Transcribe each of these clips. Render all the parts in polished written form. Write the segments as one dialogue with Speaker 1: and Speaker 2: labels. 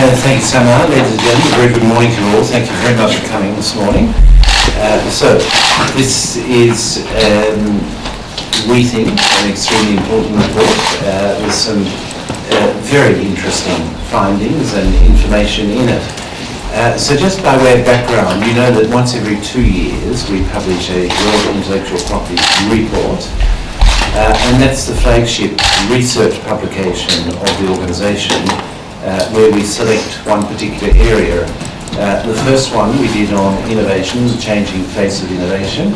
Speaker 1: Thank you so much, ladies and gentlemen. Very good morning to you all. Thank you very much for coming this morning. So, this is, we think, an extremely important report with some very interesting findings and information in it. So just by way of background, you know that once every 2 years we publish a World Intellectual Property report, and that's the flagship research publication of the organisation, where we select one particular area. The first one we did on innovation, the changing face of innovation.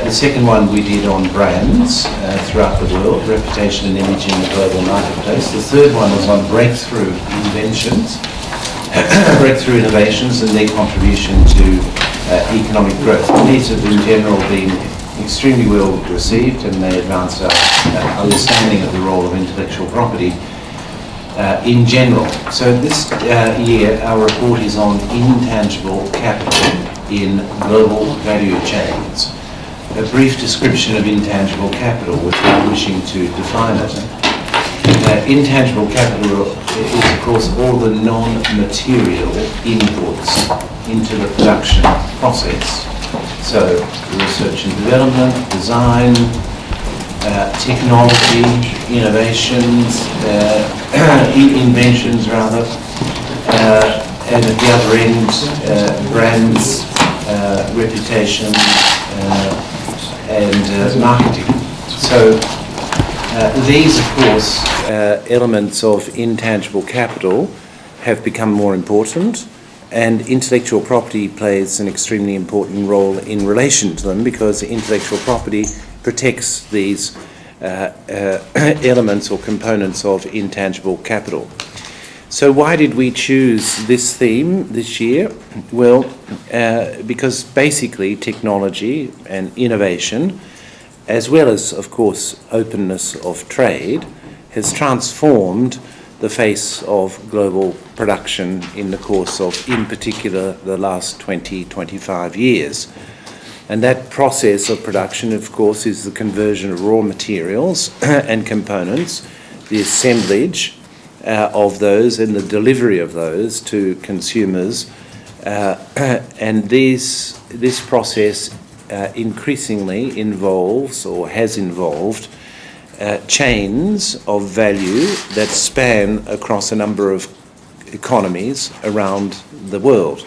Speaker 1: The second one we did on brands throughout the world, reputation and image in the global marketplace. The third one was on breakthrough inventions, breakthrough innovations and their contribution to economic growth. And these have in general been extremely well received, and they advance our understanding of the role of intellectual property in general. So this year our report is on intangible capital in global value chains. A brief description of intangible capital without wishing to define it. Intangible capital is of course all the non-material inputs into the production process. So research and development, design, technology, innovations, inventions rather, and at the other end, brands, reputation, and marketing. So these, of course, elements of intangible capital have become more important, and intellectual property plays an extremely important role in relation to them, because intellectual property protects these elements or components of intangible capital. So why did we choose this theme this year? Well, because basically technology and innovation, as well as, of course, openness of trade, has transformed the face of global production in the course of, in particular, the last 20-25 years. And that process of production, of course, is the conversion of raw materials and components, the assemblage of those and the delivery of those to consumers. And this process increasingly involves, or has involved, chains of value that span across a number of economies around the world.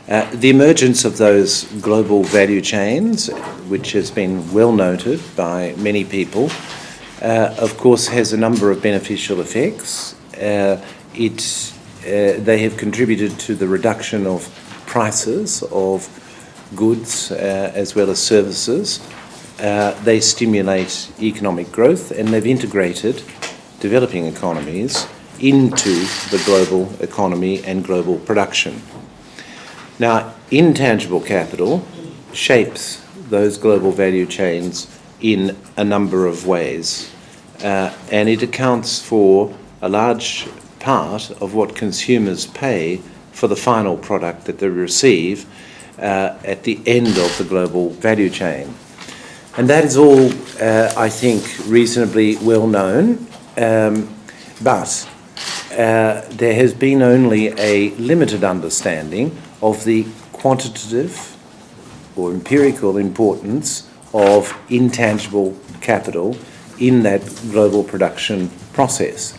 Speaker 1: The emergence of those global value chains, which has been well noted by many people, of course has a number of beneficial effects. They have contributed to the reduction of prices of goods as well as services. They stimulate economic growth, and they've integrated developing economies into the global economy and global production. Now, intangible capital shapes those global value chains in a number of ways, and it accounts for a large part of what consumers pay for the final product that they receive at the end of the global value chain. And that is all, I think, reasonably well known, but there has been only a limited understanding of the quantitative or empirical importance of intangible capital in that global production process.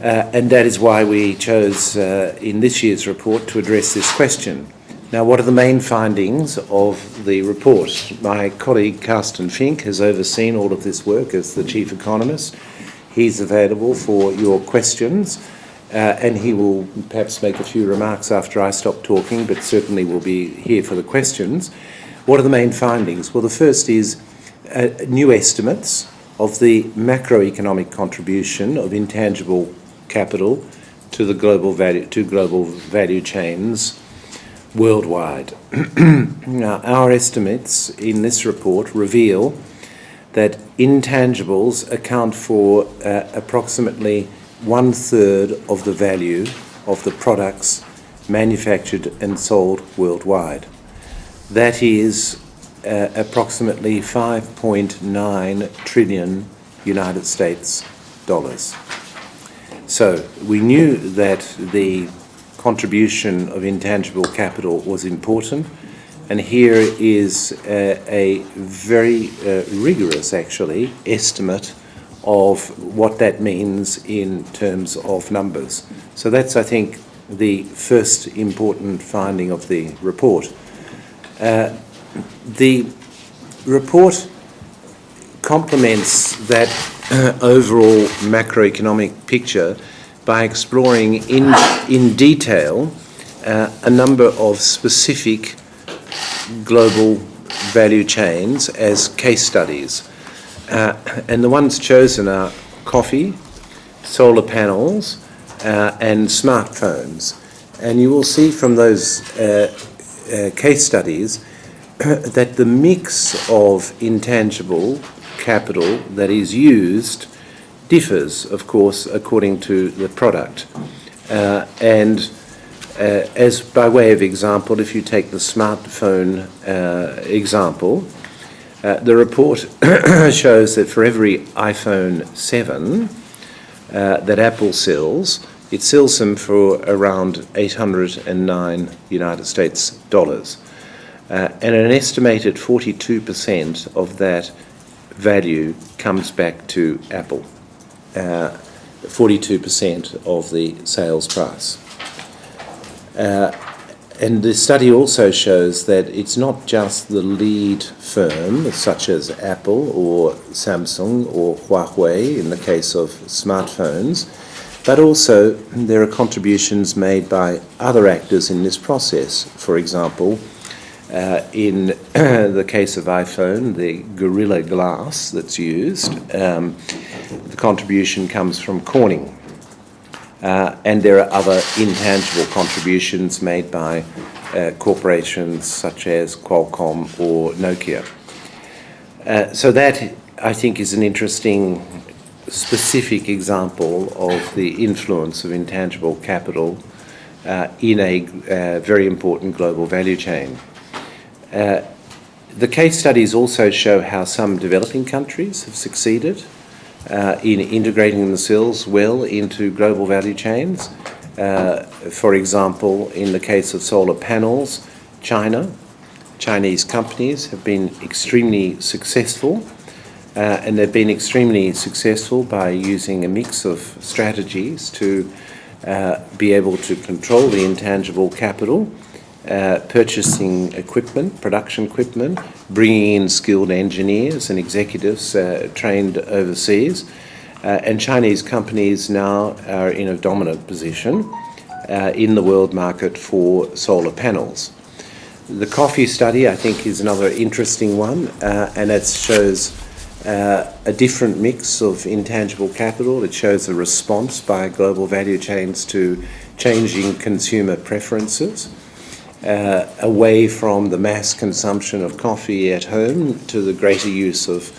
Speaker 1: And that is why we chose in this year's report to address this question. Now, what are the main findings of the report? My colleague Carsten Fink has overseen all of this work as the chief economist. He's available for your questions, and he will perhaps make a few remarks after I stop talking, but certainly will be here for the questions. What are the main findings? Well, the first is new estimates of the macroeconomic contribution of intangible capital to the global value chains worldwide. Now, our estimates in this report reveal that intangibles account for approximately 1/3 of the value of the products manufactured and sold worldwide. That is approximately 5.9 trillion United States dollars. So we knew that the contribution of intangible capital was important, and here is a very rigorous, actually, estimate of what that means in terms of numbers. So that's, I think, the first important finding of the report. The report complements that overall macroeconomic picture by exploring in detail a number of specific global value chains as case studies. And the ones chosen are coffee, solar panels, and smartphones. And you will see from those case studies that the mix of intangible capital that is used differs, of course, according to the product. As by way of example, if you take the smartphone example, the report shows that for every iPhone 7 that Apple sells, it sells them for around 809 United States dollars. And an estimated 42% of that value comes back to Apple, 42% of the sales price. And the study also shows that it's not just the lead firm, such as Apple or Samsung or Huawei in the case of smartphones, but also there are contributions made by other actors in this process. For example, in the case of iPhone, the Gorilla Glass that's used, the contribution comes from Corning. And there are other intangible contributions made by corporations such as Qualcomm or Nokia. So that, I think, is an interesting specific example of the influence of intangible capital in a very important global value chain. The case studies also show how some developing countries have succeeded in integrating themselves well into global value chains. For example, in the case of solar panels, Chinese companies have been extremely successful, and they've been extremely successful by using a mix of strategies to be able to control the intangible capital, purchasing equipment, production equipment, bringing in skilled engineers and executives trained overseas. And Chinese companies now are in a dominant position in the world market for solar panels. The coffee study, I think, is another interesting one, and it shows a different mix of intangible capital. It shows a response by global value chains to changing consumer preferences, away from the mass consumption of coffee at home to the greater use of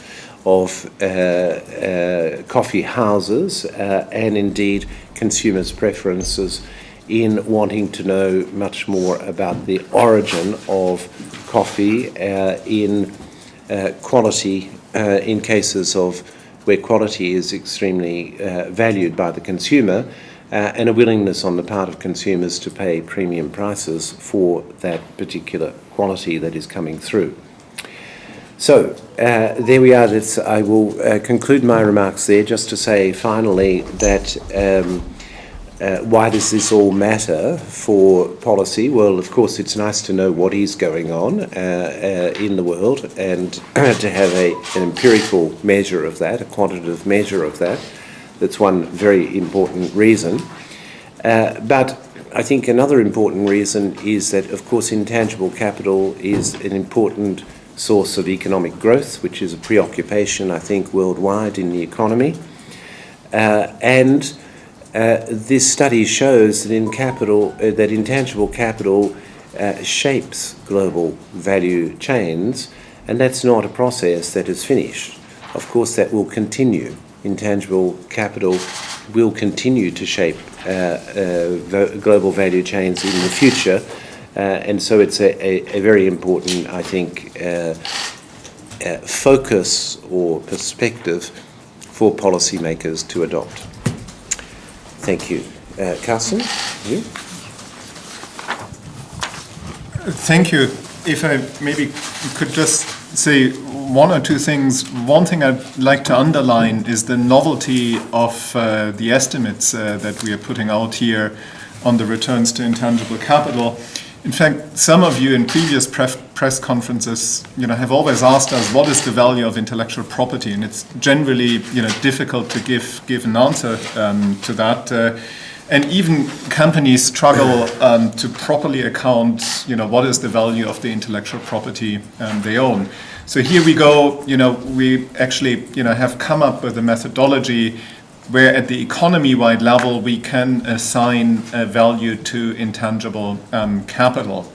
Speaker 1: coffee houses, and indeed consumers' preferences in wanting to know much more about the origin of coffee in quality, in cases of where quality is extremely valued by the consumer, and a willingness on the part of consumers to pay premium prices for that particular quality that is coming through. So there we are. I will conclude my remarks there just to say finally that why does this all matter for policy? Well, of course, it's nice to know what is going on in the world and to have an empirical measure of that, a quantitative measure of that. That's one very important reason. But I think another important reason is that, of course, intangible capital is an important source of economic growth, which is a preoccupation, I think, worldwide in the economy. And this study shows that intangible capital shapes global value chains, and that's not a process that is finished. Of course, that will continue. Intangible capital will continue to shape global value chains in the future, and so it's a very important, I think, focus or perspective for policymakers to adopt. Thank Thank you. Carsten, you?
Speaker 2: Thank you. If I maybe could just say one or two things. One thing I'd like to underline is the novelty of the estimates that we are putting out here on the returns to intangible capital. In fact, some of you in previous press conferences, have always asked us what is the value of intellectual property, and it's generally, difficult to give an answer to that. And even companies struggle to properly account, what is the value of the intellectual property they own. So here we go, we actually, have come up with a methodology where at the economy-wide level we can assign a value to intangible capital.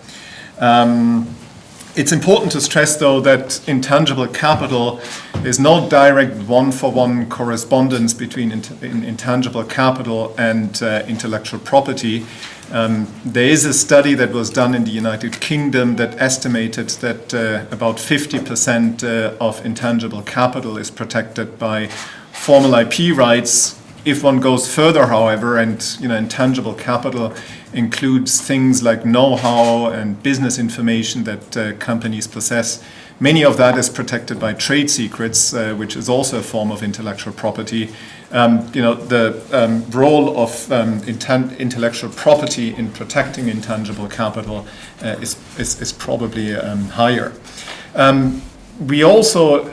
Speaker 2: It's important to stress, though, that intangible capital is no direct one-for-one correspondence between intangible capital and intellectual property. There is a study that was done in the United Kingdom that estimated that about 50% of intangible capital is protected by formal IP rights. If one goes further, however, and intangible capital includes things like know-how and business information that companies possess, many of that is protected by trade secrets, which is also a form of intellectual property. The role of intellectual property in protecting intangible capital is probably higher. We also,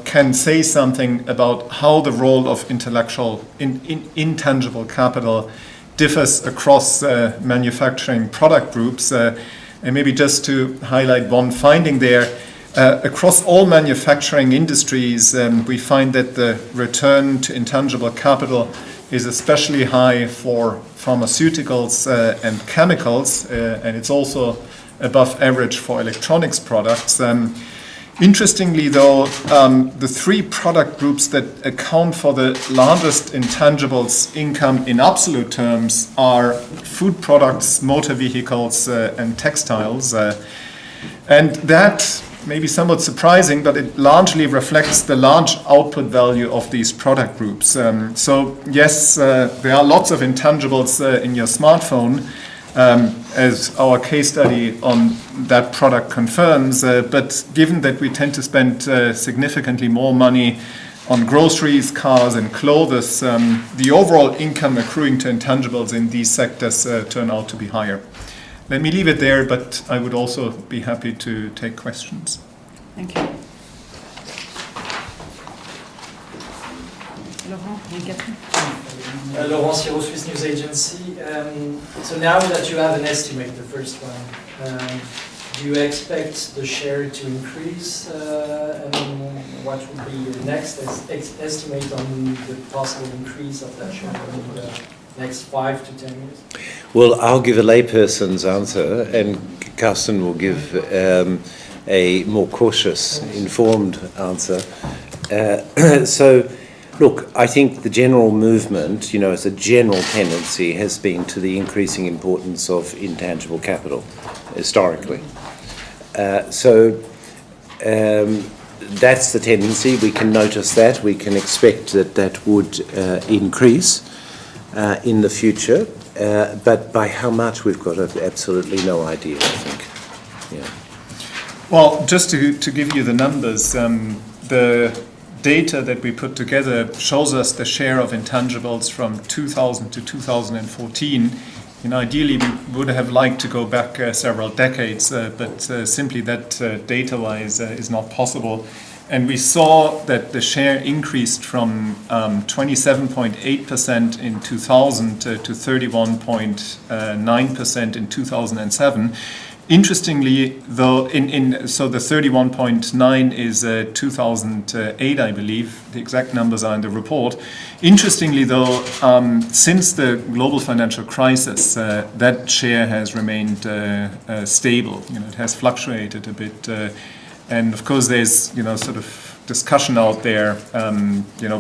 Speaker 2: can say something about how the role of intangible capital differs across manufacturing product groups. And maybe just to highlight one finding there, across all manufacturing industries, we find that the return to intangible capital is especially high for pharmaceuticals and chemicals, and it's also above average for electronics products. Interestingly, though, the three product groups that account for the largest intangibles income in absolute terms are food products, motor vehicles, and textiles. And that may be somewhat surprising, but it largely reflects the large output value of these product groups. So yes, there are lots of intangibles in your smartphone, as our case study on that product confirms, but given that we tend to spend significantly more money on groceries, cars and clothes, the overall income accruing to intangibles in these sectors turn out to be higher. Let me leave it there, but I would also be happy to take questions.
Speaker 3: Thank you.
Speaker 4: Laurent Siro, Swiss News Agency. So now that you have an estimate, the first one, do you expect the share to increase? What would be the next estimate on the possible increase of that share in the next 5 to 10 years?
Speaker 1: Well, I'll give a layperson's answer, and Carsten will give a more cautious, informed answer. So, look, I think the general movement, as a general tendency, has been to the increasing importance of intangible capital, historically. So that's the tendency. We can notice that. We can expect that would increase in the future. But by how much, we've got absolutely no idea, I think. Yeah.
Speaker 2: Well, just to give you the numbers, the data that we put together shows us the share of intangibles from 2000 to 2014. Ideally, we would have liked to go back several decades, but simply that data-wise is not possible. And we saw that the share increased from 27.8% in 2000 to 31.9% in 2007. Interestingly, though, so the 31.9 is 2008, I believe. The exact numbers are in the report. Interestingly, though, since the global financial crisis, that share has remained stable. It has fluctuated a bit, and of course, there's sort of discussion out there,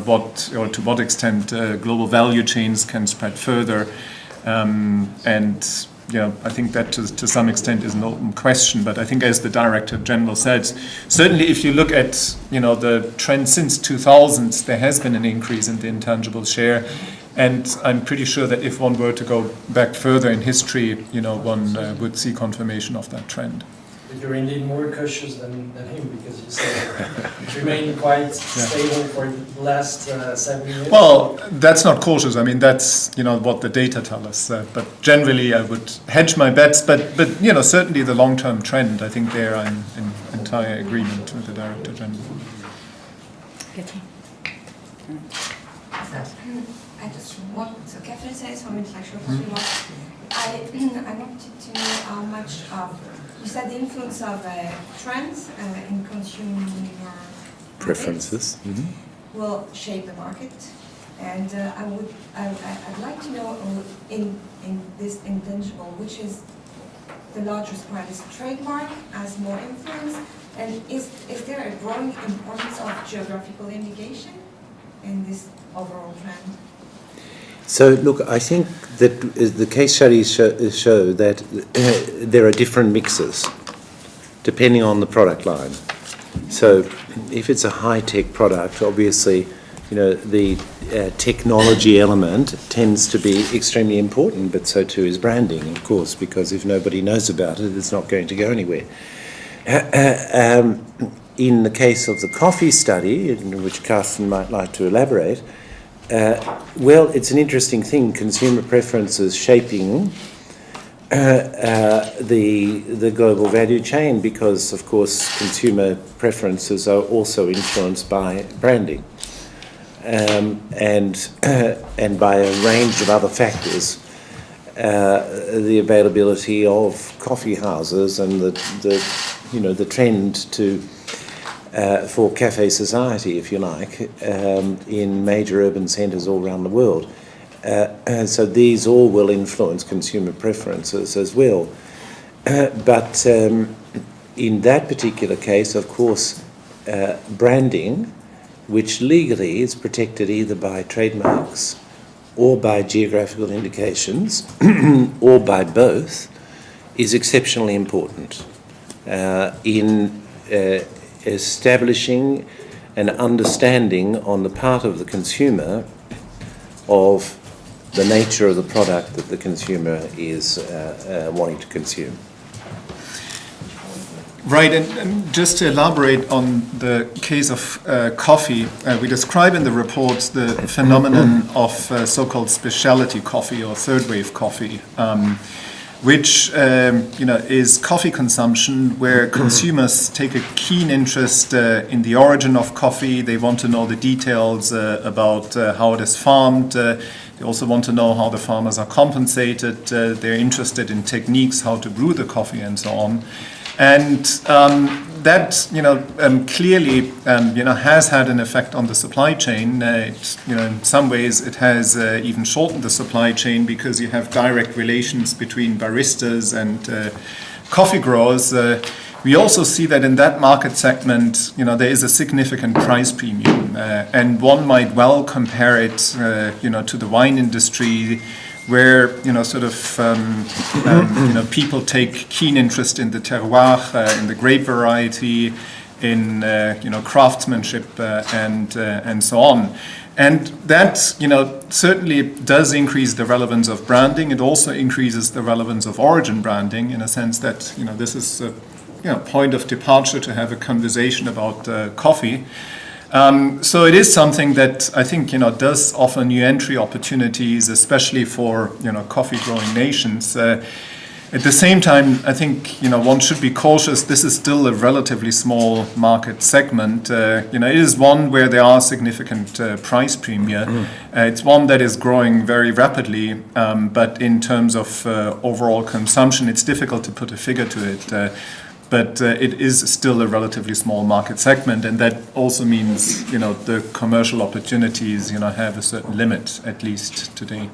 Speaker 2: what or to what extent global value chains can spread further, and. I think that to some extent is an open question, but I think as the Director General said, certainly if you look at the trend since 2000, there has been an increase in the intangible share, And I'm pretty sure that if one were to go back further in history, one would see confirmation of that trend.
Speaker 4: But you're indeed more cautious than him, because you said it remained quite stable for the last 7 years.
Speaker 2: Well, that's not cautious. I mean, that's what the data tell us. But generally, I would hedge my bets. But certainly the long-term trend, I think there I'm in entire agreement with the Director General.
Speaker 3: I just want to say some intellectual remarks. I wanted to know how much of, you said the influence of trends in consumer
Speaker 1: Preferences.
Speaker 3: will shape the market. And I'd like to know in this intangible, which is the largest part, is trademark as more influence, and is there a growing importance of geographical indication in this overall trend?
Speaker 1: So, look, I think that the case studies show that there are different mixes depending on the product line. So, if it's a high-tech product, obviously, the technology element tends to be extremely important, but so too is branding, of course, because if nobody knows about it, it's not going to go anywhere. In the case of the coffee study, in which Carsten might like to elaborate, well, it's an interesting thing, consumer preferences shaping the global value chain, because, of course, consumer preferences are also influenced by branding and by a range of other factors. The availability of coffee houses and the trend for cafe society, if you like, in major urban centres all around the world. And so these all will influence consumer preferences as well. But in that particular case, of course, branding, which legally is protected either by trademarks or by geographical indications or by both, is exceptionally important in establishing an understanding on the part of the consumer of the nature of the product that the consumer is wanting to consume.
Speaker 2: Right, and just to elaborate on the case of coffee, we describe in the report the phenomenon of so-called specialty coffee or third-wave coffee, which is coffee consumption where consumers take a keen interest in the origin of coffee. They want to know the details about how it is farmed. They also want to know how the farmers are compensated. They're interested in techniques, how to brew the coffee, and so on. And that, clearly, has had an effect on the supply chain. In some ways, it has even shortened the supply chain because you have direct relations between baristas and coffee growers. We also see that in that market segment, there is a significant price premium, and one might well compare it, to the wine industry, where people take keen interest in the terroir, in the grape variety, in craftsmanship, and so on. And that certainly does increase the relevance of branding. It also increases the relevance of origin branding, in a sense that this is a point of departure to have a conversation about coffee. So it is something that I think does offer new entry opportunities, especially for coffee growing nations. At the same time, I think one should be cautious. This is still a relatively small market segment. It is one where there are significant price premia. It's one that is growing very rapidly, but in terms of overall consumption, it's difficult to put a figure to it. But it is still a relatively small market segment, and that also means the commercial opportunities have a certain limit, at least today.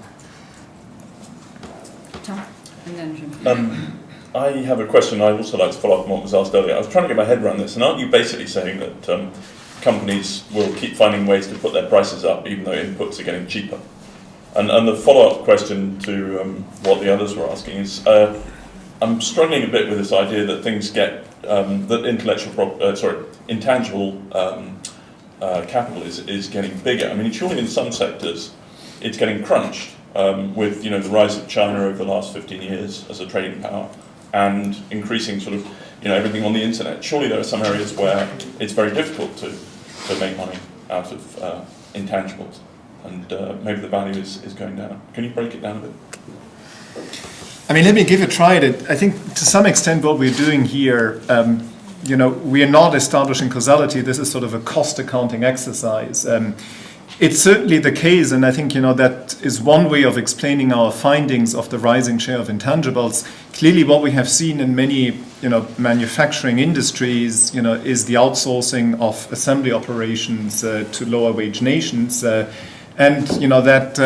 Speaker 5: Tom, and then Jim.
Speaker 6: I have a question. I'd also like to follow up on what was asked earlier. I was trying to get my head around this, and aren't you basically saying that companies will keep finding ways to put their prices up, even though inputs are getting cheaper? And the follow-up question to what the others were asking is. I'm struggling a bit with this idea that things get that intangible capital is getting bigger. I mean, surely in some sectors it's getting crunched with the rise of China over the last 15 years as a trading power and increasing sort of everything on the internet. Surely there are some areas where it's very difficult to make money out of intangibles, and maybe the value is going down. Can you break it down a bit?
Speaker 2: I mean, let me give a try at it. I think to some extent what we're doing here, we are not establishing causality. This is sort of a cost accounting exercise. It's certainly the case, and I think that is one way of explaining our findings of the rising share of intangibles. Clearly, what we have seen in many manufacturing industries, is the outsourcing of assembly operations to lower wage nations, and that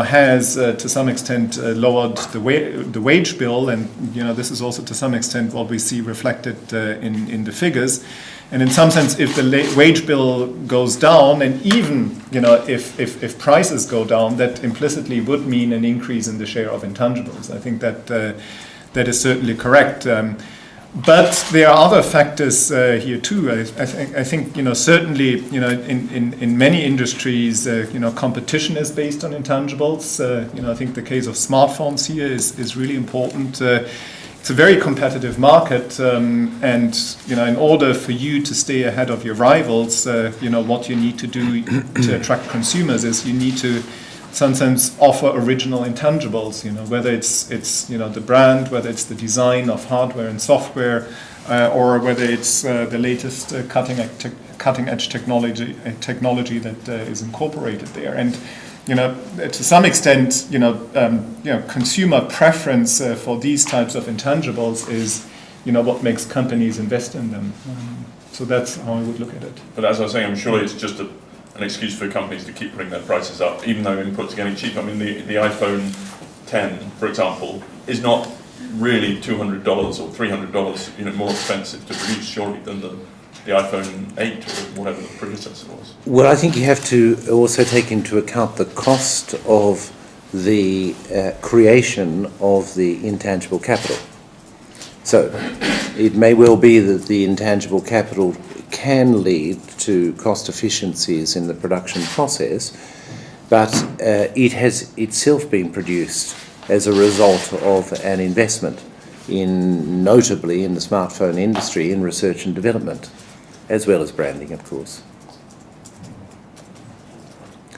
Speaker 2: has to some extent lowered the wage bill, and this is also to some extent what we see reflected in the figures. And in some sense, if the wage bill goes down, and even if prices go down, that implicitly would mean an increase in the share of intangibles. I think that is certainly correct. But there are other factors here too. I think certainly in many industries competition is based on intangibles. I think the case of smartphones here is really important. It's a very competitive market, and in order for you to stay ahead of your rivals, what you need to do to attract consumers is you need to sometimes offer original intangibles. Whether it's the brand, whether it's the design of hardware and software, or whether it's the latest cutting edge technology that is incorporated there. And to some extent, consumer preference for these types of intangibles is, what makes companies invest in them. So that's how I would look at it.
Speaker 6: But as I was saying, I'm sure it's just an excuse for companies to keep putting their prices up, even though inputs are getting cheaper. I mean, the iPhone 10, for example, is not really $200 or $300, more expensive to produce, surely, than the iPhone 8 or whatever the predecessor was.
Speaker 1: Well, I think you have to also take into account the cost of the creation of the intangible capital. So it may well be that the intangible capital can lead to cost efficiencies in the production process, but it has itself been produced as a result of an investment notably in the smartphone industry, in research and development, as well as branding, of course.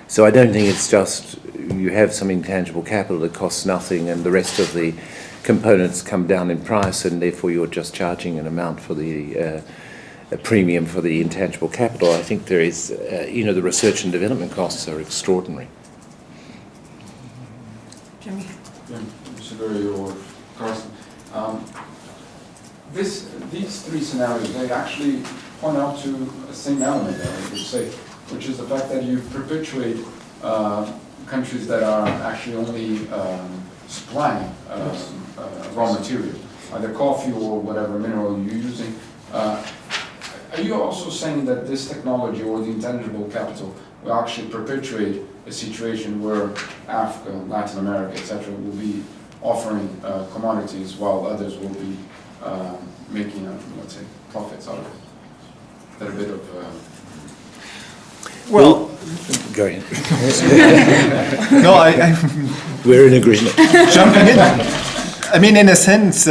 Speaker 1: So I don't think it's just you have some intangible capital that costs nothing and the rest of the components come down in price, and therefore you're just charging an amount for the a premium for the intangible capital. I think there is, the research and development costs are extraordinary.
Speaker 5: Jimmy.
Speaker 7: Yeah, Mr. Gurry or Carsten. These three scenarios, they actually point out to the same element, I would say, which is the fact that you perpetuate countries that are actually only supplying raw material, either coffee or whatever mineral you're using. Are you also saying that this technology or the intangible capital will actually perpetuate a situation where Africa, Latin America, etc., will be offering commodities while others will be making, let's say, profits out of it? That a bit of...
Speaker 1: Well, go ahead.
Speaker 2: No,
Speaker 1: we're in agreement.
Speaker 2: Jumping in. I mean, in a sense,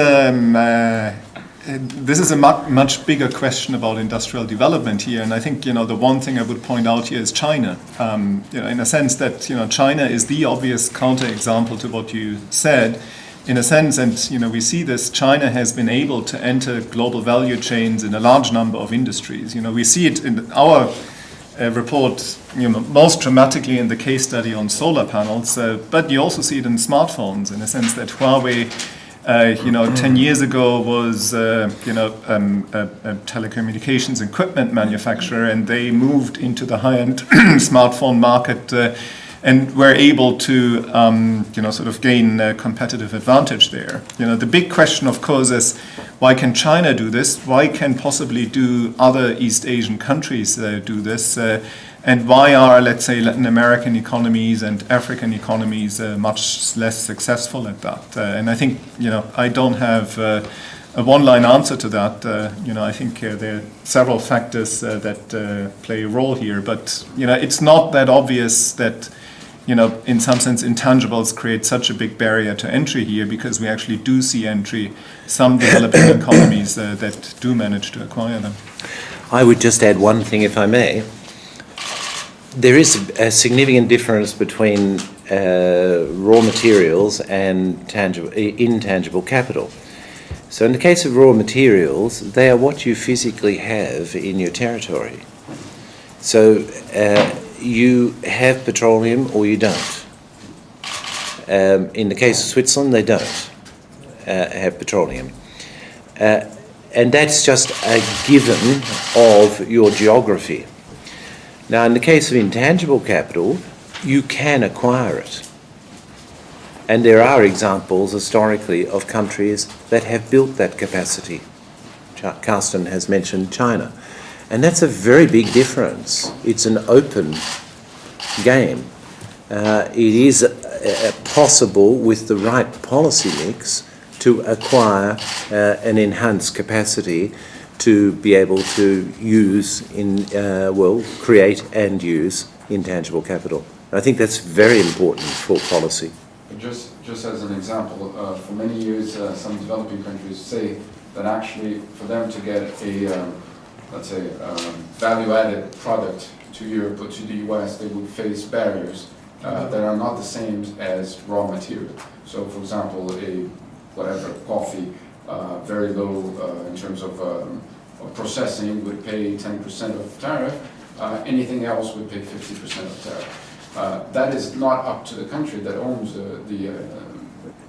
Speaker 2: this is a much bigger question about industrial development here, and I think the one thing I would point out here is China. In a sense that China is the obvious counterexample to what you said. In a sense, and we see this, China has been able to enter global value chains in a large number of industries. We see it in our report, most dramatically in the case study on solar panels, but you also see it in smartphones, in a sense that Huawei 10 years ago was a telecommunications equipment manufacturer, and they moved into the high-end smartphone market and were able to sort of gain a competitive advantage there. The big question, of course, is why can China do this? Why can possibly do other East Asian countries do this? And why are, let's say, Latin American economies and African economies much less successful at that? And I think, I don't have a one-line answer to that. I think there are several factors that play a role here. But, it's not that obvious that, in some sense, intangibles create such a big barrier to entry here, because we actually do see some developing economies that do manage to acquire them.
Speaker 1: I would just add one thing, if I may. There is a significant difference between raw materials and intangible capital. So in the case of raw materials, they are what you physically have in your territory. So you have petroleum or you don't. In the case of Switzerland, they don't have petroleum. And that's just a given of your geography. Now, in the case of intangible capital, you can acquire it. And there are examples historically of countries that have built that capacity. Carsten has mentioned China. And that's a very big difference. It's an open game. It is possible with the right policy mix to acquire an enhanced capacity to be able to use create and use intangible capital. I think that's very important for policy.
Speaker 7: Just as an example, for many years, some developing countries say that actually for them to get a, let's say, value-added product to Europe or to the US, they would face barriers that are not the same as raw material. So, for example, coffee, very low in terms of processing would pay 10% of tariff. Anything else would pay 50% of tariff. That is not up to the country that owns the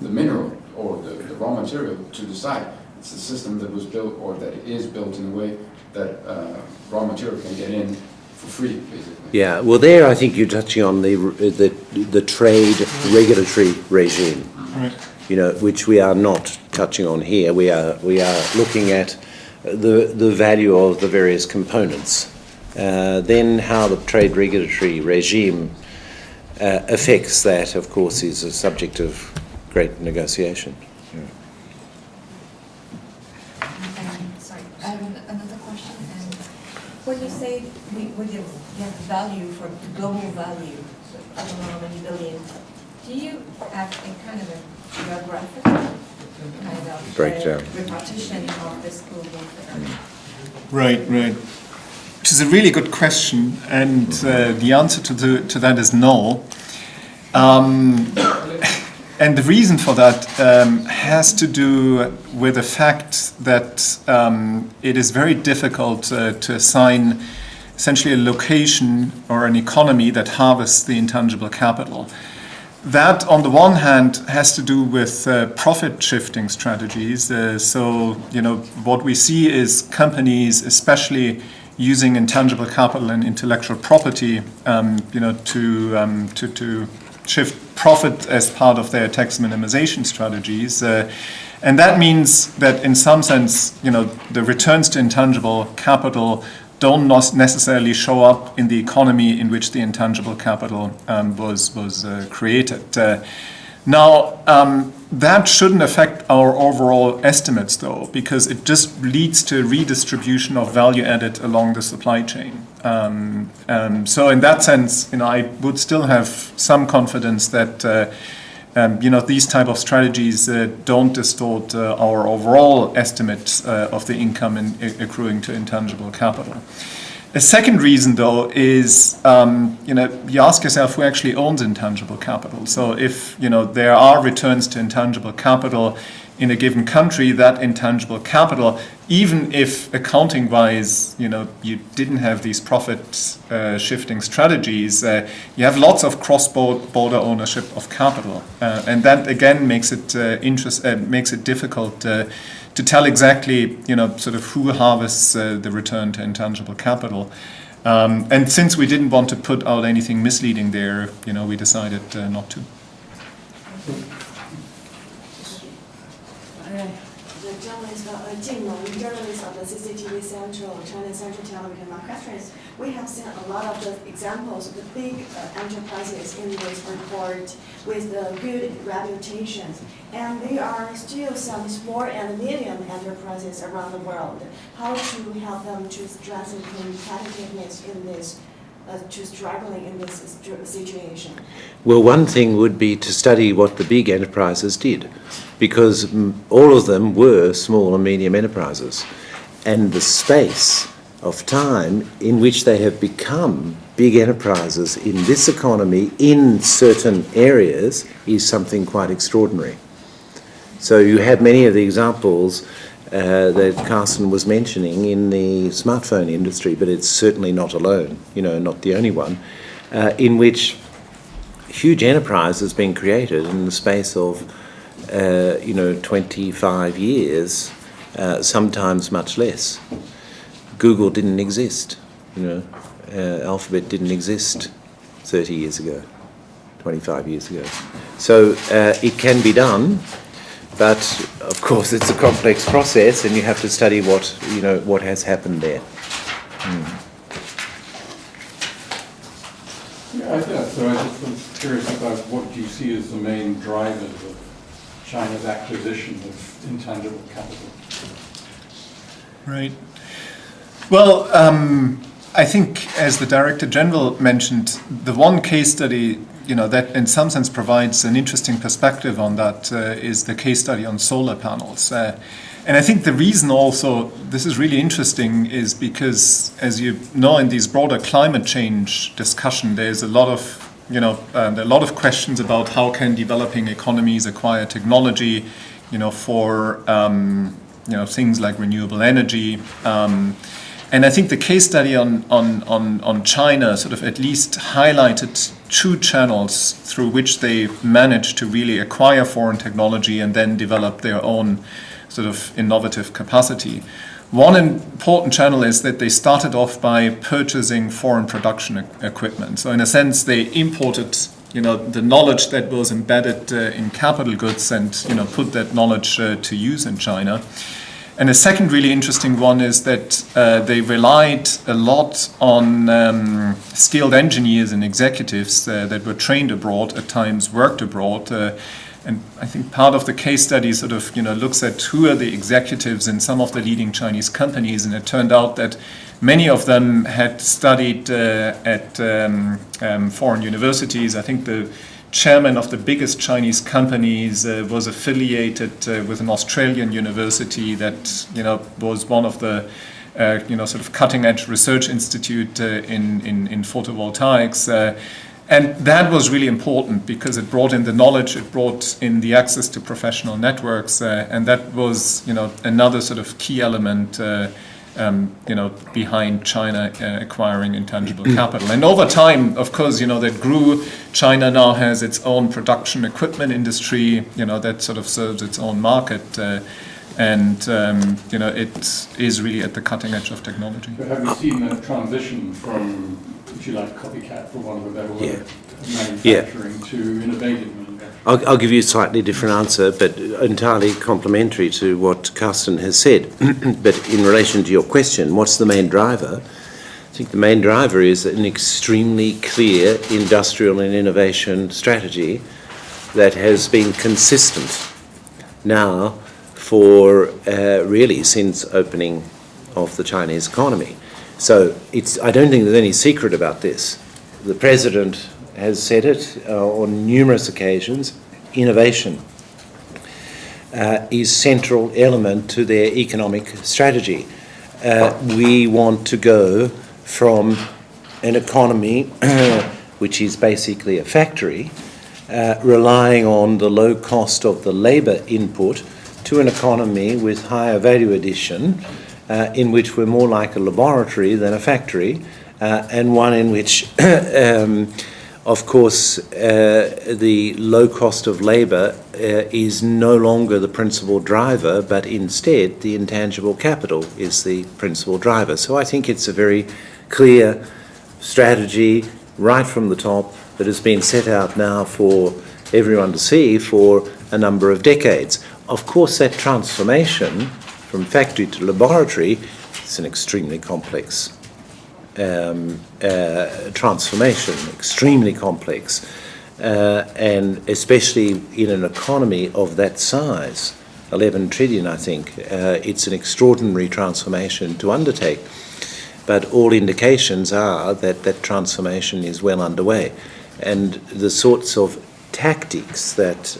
Speaker 7: mineral or the raw material to decide. It's a system that was built, or that is built in a way that raw material can get in for free, basically.
Speaker 1: Yeah, well, there I think you're touching on the trade regulatory regime,
Speaker 2: Right.
Speaker 1: Which we are not touching on here. We are looking at the value of the various components. Then how the trade regulatory regime affects that, of course, is a subject of great negotiation.
Speaker 3: Sorry, I have another question. When you say we get value for the global value, so I don't know how many billion, do you have a kind of a geographical kind of
Speaker 1: Breakdown.
Speaker 3: repartition of this global value?
Speaker 2: Right. Which is a really good question, and the answer to that is no. And the reason for that has to do with the fact that it is very difficult to assign essentially a location or an economy that harvests the intangible capital. That, on the one hand, has to do with profit shifting strategies. What we see is companies, especially using intangible capital and intellectual property, to shift profit as part of their tax minimization strategies. And that means that in some sense, the returns to intangible capital don't necessarily show up in the economy in which the intangible capital was created. Now, that shouldn't affect our overall estimates, though, because it just leads to redistribution of value added along the supply chain. So in that sense, I would still have some confidence that these type of strategies don't distort our overall estimate of the income accruing to intangible capital. A second reason, though, is you ask yourself who actually owns intangible capital. So if there are returns to intangible capital in a given country, that intangible capital, even if accounting-wise, you didn't have these profit shifting strategies, you have lots of cross-border ownership of capital, and that again makes it makes it difficult to tell exactly, sort of who harvests the return to intangible capital. And since we didn't want to put out anything misleading there, we decided not to.
Speaker 8: The journalist of the CCTV Central, China Central Television Broadcasters, we have seen a lot of the examples of the big enterprises in this report with good reputations, and there are still some small and medium enterprises around the world. How to help them to strengthen competitiveness in this to struggling in this situation?
Speaker 1: Well, one thing would be to study what the big enterprises did, because all of them were small and medium enterprises. And the space of time in which they have become big enterprises in this economy in certain areas is something quite extraordinary. So you have many of the examples that Carsten was mentioning in the smartphone industry, but it's certainly not alone, not the only one, in which huge enterprise has been created in the space of 25 years, sometimes much less. Google didn't exist, Alphabet didn't exist 30 years ago, 25 years ago. So it can be done, but of course it's a complex process, and you have to study what has happened there.
Speaker 9: Yeah, so I just was curious about what do you see as the main drivers of China's acquisition of intangible capital?
Speaker 2: Right. Well, I think, as the Director General mentioned, the one case study, that in some sense provides an interesting perspective on that is the case study on solar panels. And I think the reason also this is really interesting is because, as you know, in these broader climate change discussion, there's a lot of, there are a lot of questions about how can developing economies acquire technology, for, things like renewable energy. And I think the case study on China sort of at least highlighted two channels through which they managed to really acquire foreign technology and then develop their own sort of innovative capacity. One important channel is that they started off by purchasing foreign production equipment. So in a sense, they imported the knowledge that was embedded in capital goods and put that knowledge to use in China. And a second really interesting one is that they relied a lot on skilled engineers and executives that were trained abroad, at times worked abroad. And I think part of the case study sort of looks at who are the executives in some of the leading Chinese companies, and it turned out that many of them had studied at foreign universities. I think the chairman of the biggest Chinese companies was affiliated with an Australian university that was one of the sort of cutting-edge research institute in photovoltaics. And that was really important because it brought in the knowledge, it brought in the access to professional networks, and that was another sort of key element behind China acquiring intangible capital. And over time, of course, that grew. China now has its own production equipment industry, that sort of serves its own market. And it is really at the cutting edge of technology.
Speaker 9: But have you seen a transition from, if you like, copycat, for one of a better word, manufacturing to innovative manufacturing?
Speaker 1: I'll give you a slightly different answer, but entirely complementary to what Carsten has said. But in relation to your question, what's the main driver? I think the main driver is an extremely clear industrial and innovation strategy that has been consistent now for really since opening of the Chinese economy. So I don't think there's any secret about this. The President has said it on numerous occasions. Innovation is central element to their economic strategy. We want to go from an economy which is basically a factory, relying on the low cost of the labour input, to an economy with higher value addition, in which we're more like a laboratory than a factory, and one in which of course, the low cost of labour is no longer the principal driver, but instead the intangible capital is the principal driver. So I think it's a very clear strategy right from the top that has been set out now for everyone to see for a number of decades. Of course, that transformation from factory to laboratory is an extremely complex transformation, extremely complex, and especially in an economy of that size, 11 trillion, I think, it's an extraordinary transformation to undertake. but all indications are that that transformation is well underway. And the sorts of tactics that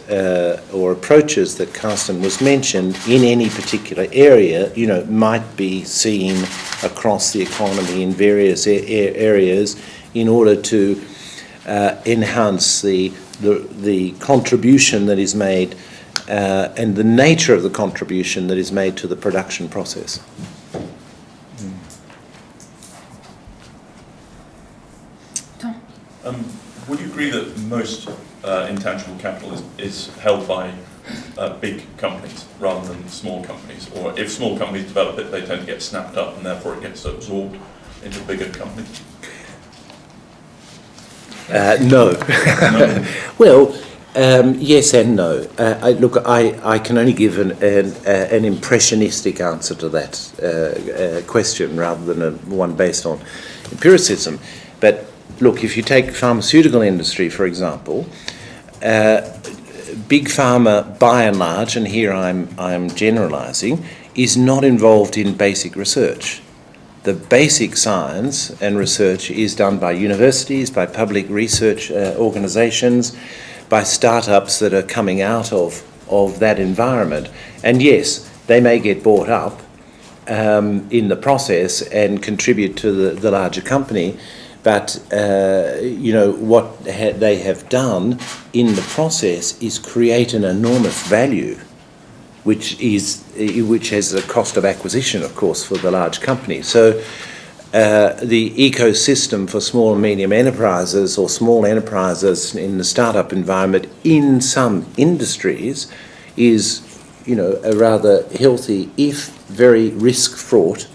Speaker 1: or approaches that Carsten was mentioned in any particular area, might be seen across the economy in various areas in order to enhance the contribution that is made and the nature of the contribution that is made to the production process.
Speaker 6: Would you agree that most intangible capital is held by big companies rather than small companies? Or if small companies develop it, they tend to get snapped up and therefore it gets absorbed into bigger companies?
Speaker 1: No. Well, yes and no. I can only give an impressionistic answer to that question rather than one based on empiricism. But look, if you take pharmaceutical industry, for example, big pharma, by and large, and here I'm generalising, is not involved in basic research. The basic science and research is done by universities, by public research organisations, by startups that are coming out of that environment. And yes, they may get bought up in the process and contribute to the larger company, but what they have done in the process is create an enormous value, which has a cost of acquisition, of course, for the large company. So the ecosystem for small and medium enterprises or small enterprises in the startup environment in some industries is, a rather healthy, if very risk-fraught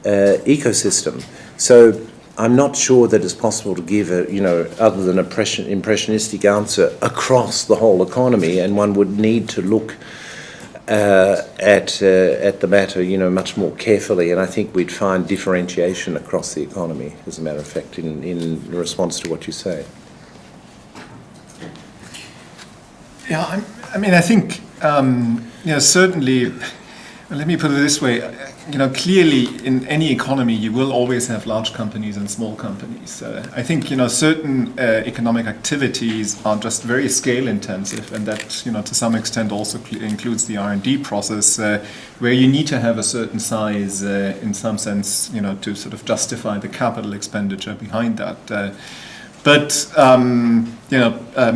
Speaker 1: ecosystem. So I'm not sure that it's possible to give other than an impressionistic answer across the whole economy, and one would need to look at the matter, much more carefully, and I think we'd find differentiation across the economy, as a matter of fact, in response to what you say.
Speaker 2: Yeah, I think, certainly, let me put it this way, clearly in any economy you will always have large companies and small companies. I think, certain economic activities are just very scale intensive, and that, to some extent also includes the R&D process, where you need to have a certain size in some sense, to sort of justify the capital expenditure behind that.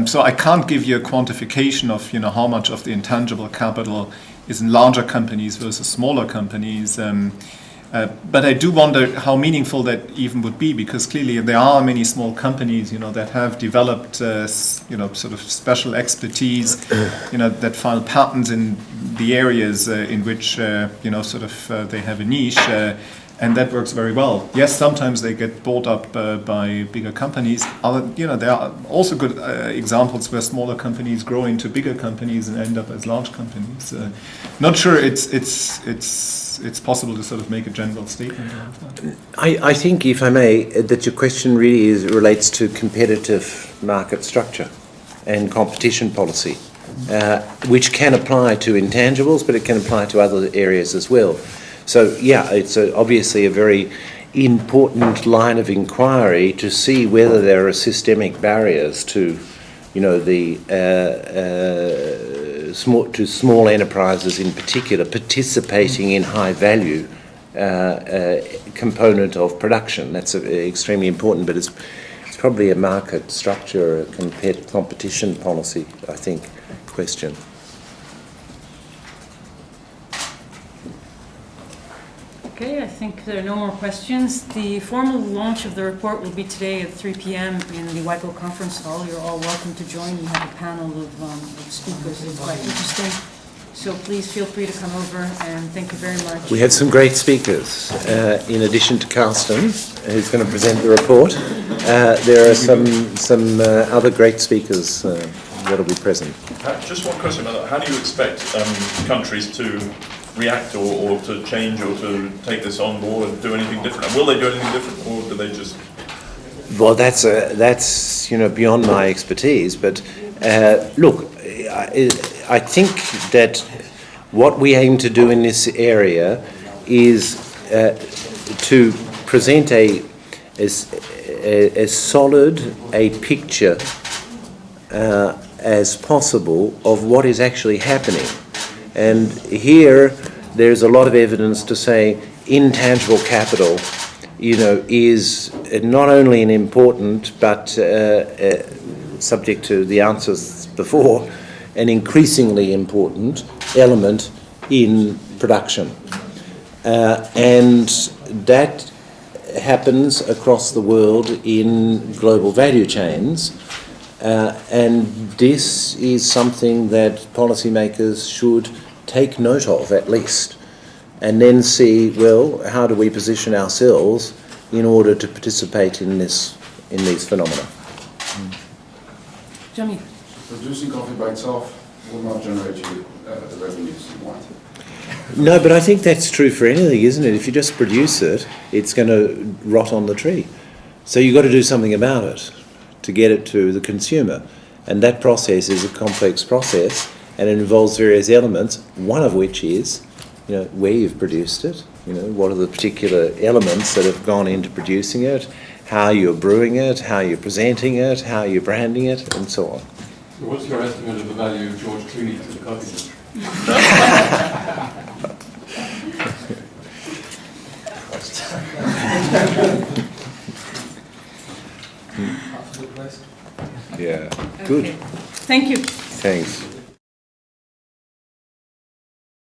Speaker 2: So I can't give you a quantification of, how much of the intangible capital is in larger companies versus smaller companies. But I do wonder how meaningful that even would be, because clearly there are many small companies, that have developed, sort of special expertise, that file patents in the areas in which, they have a niche. And that works very well. Yes, sometimes they get bought up by bigger companies. There are also good examples where smaller companies grow into bigger companies and end up as large companies. Not sure it's possible to sort of make a general statement about that.
Speaker 1: I think, if I may, that your question really relates to competitive market structure and competition policy, which can apply to intangibles, but it can apply to other areas as well. So, yeah, it's obviously a very important line of inquiry to see whether there are systemic barriers to, small enterprises in particular participating in high value component of production. That's extremely important, but it's probably a market structure, a competition policy, I think, question.
Speaker 5: Okay, I think there are no more questions. The formal launch of the report will be today at 3 p.m. in the WIPO conference hall. You're all welcome to join. We have a panel of speakers. It's quite interesting. So please feel free to come over, and thank you very much.
Speaker 1: We have some great speakers. In addition to Carsten, who's going to present the report, there are some other great speakers that will be present.
Speaker 6: Just one question about that. How do you expect countries to react or to change or to take this on board and do anything different? Will they do anything different, or do they just...
Speaker 1: Well, that's beyond my expertise, but look, I think that what we aim to do in this area is to present as solid a picture as possible of what is actually happening. And here there's a lot of evidence to say intangible capital, is not only an important, but subject to the answers before, an increasingly important element in production. And that happens across the world in global value chains. And this is something that policymakers should take note of, at least, and then see, well, how do we position ourselves in order to participate in these phenomena.
Speaker 5: Jamie.
Speaker 7: Producing coffee by itself will not generate you the revenues you want.
Speaker 1: No, but I think that's true for anything, isn't it? If you just produce it, it's going to rot on the tree. So you've got to do something about it to get it to the consumer. And that process is a complex process, and it involves various elements, one of which is, where you've produced it, what are the particular elements that have gone into producing it, how you're brewing it, how you're presenting it, how you're branding it, and so on.
Speaker 9: So what's your estimate of the value of George Clooney to the coffee industry?
Speaker 1: Yeah, good.
Speaker 5: Thank you.
Speaker 1: Thanks.